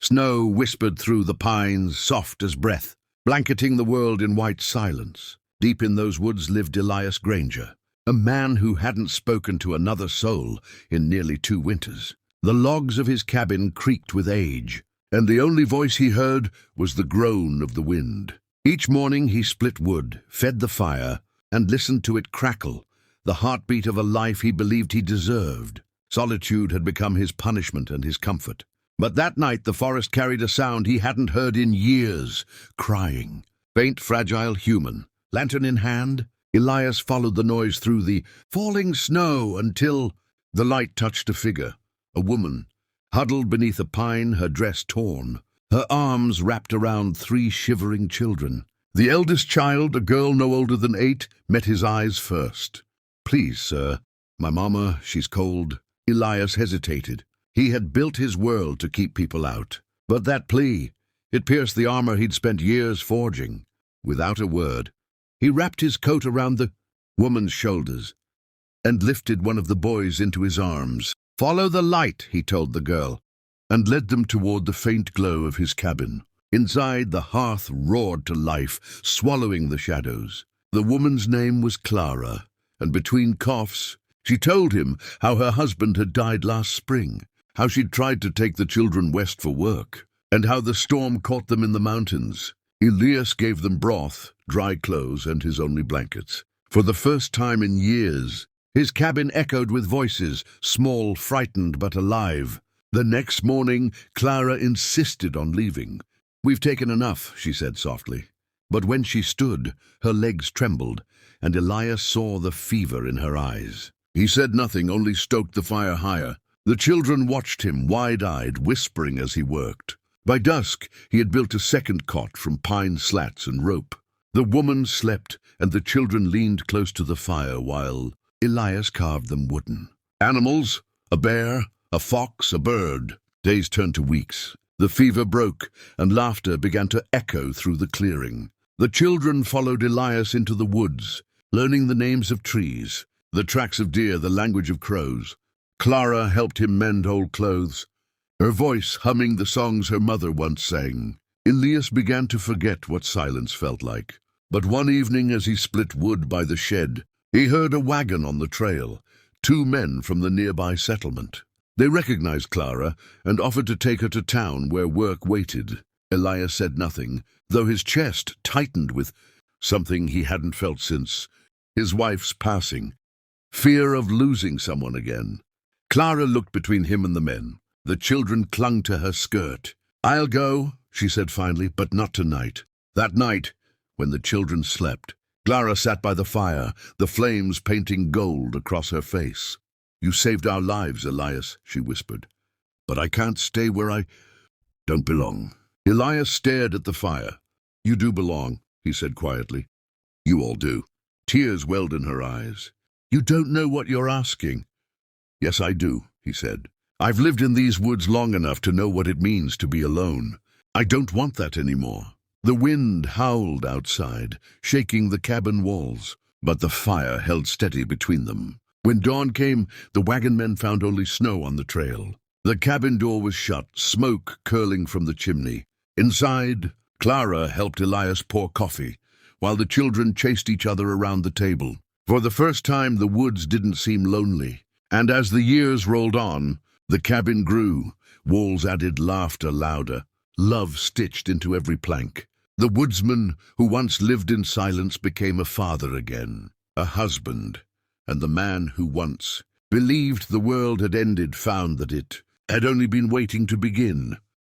Snow whispered through the pines, soft as breath, blanketing the world in white silence. Deep in those woods lived Elias Granger, a man who hadn't spoken to another soul in nearly 2 winters. The logs of his cabin creaked with age, and the only voice he heard was the groan of the wind. Each morning he split wood, fed the fire, and listened to it crackle, the heartbeat of a life he believed he deserved. Solitude had become his punishment and his comfort. But that night the forest carried a sound he hadn't heard in years, crying. Faint, fragile, human. Lantern in hand, Elias followed the noise through the falling snow until the light touched a figure, a woman, huddled beneath a pine, her dress torn, her arms wrapped around 3 shivering children. The eldest child, a girl no older than 8, met his eyes first. "Please, sir, my mama, she's cold." Elias hesitated. He had built his world to keep people out. But that plea, it pierced the armor he'd spent years forging. Without a word, he wrapped his coat around the woman's shoulders and lifted one of the boys into his arms. "Follow the light," he told the girl, and led them toward the faint glow of his cabin. Inside, the hearth roared to life, swallowing the shadows. The woman's name was Clara, and between coughs, she told him how her husband had died last spring, how she'd tried to take the children west for work, and how the storm caught them in the mountains. Elias gave them broth, dry clothes, and his only blankets. For the first time in years, his cabin echoed with voices, small, frightened, but alive. The next morning, Clara insisted on leaving. "We've taken enough," she said softly. But when she stood, her legs trembled, and Elias saw the fever in her eyes. He said nothing, only stoked the fire higher. The children watched him, wide-eyed, whispering as he worked. By dusk, he had built a second cot from pine slats and rope. The woman slept, and the children leaned close to the fire while Elias carved them wooden. Animals, a bear, a fox, a bird. Days turned to weeks. The fever broke, and laughter began to echo through the clearing. The children followed Elias into the woods, learning the names of trees, the tracks of deer, the language of crows. Clara helped him mend old clothes, her voice humming the songs her mother once sang. Elias began to forget what silence felt like. But one evening as he split wood by the shed, he heard a wagon on the trail, 2 men from the nearby settlement. They recognized Clara and offered to take her to town where work waited. Elias said nothing, though his chest tightened with something he hadn't felt since his wife's passing. Fear of losing someone again. Clara looked between him and the men. The children clung to her skirt. "I'll go," she said finally, "but not tonight." That night, when the children slept, Clara sat by the fire, the flames painting gold across her face. "You saved our lives, Elias," she whispered. "But I can't stay where I don't belong." Elias stared at the fire. "You do belong," he said quietly. "You all do." Tears welled in her eyes. "You don't know what you're asking." "Yes, I do," he said. "I've lived in these woods long enough to know what it means to be alone. I don't want that anymore." The wind howled outside, shaking the cabin walls, but the fire held steady between them. When dawn came, the wagon men found only snow on the trail. The cabin door was shut, smoke curling from the chimney. Inside, Clara helped Elias pour coffee, while the children chased each other around the table. For the first time, the woods didn't seem lonely. And as the years rolled on, the cabin grew. Walls added laughter louder, love stitched into every plank. The woodsman who once lived in silence became a father again, a husband, and the man who once believed the world had ended found that it had only been waiting to begin.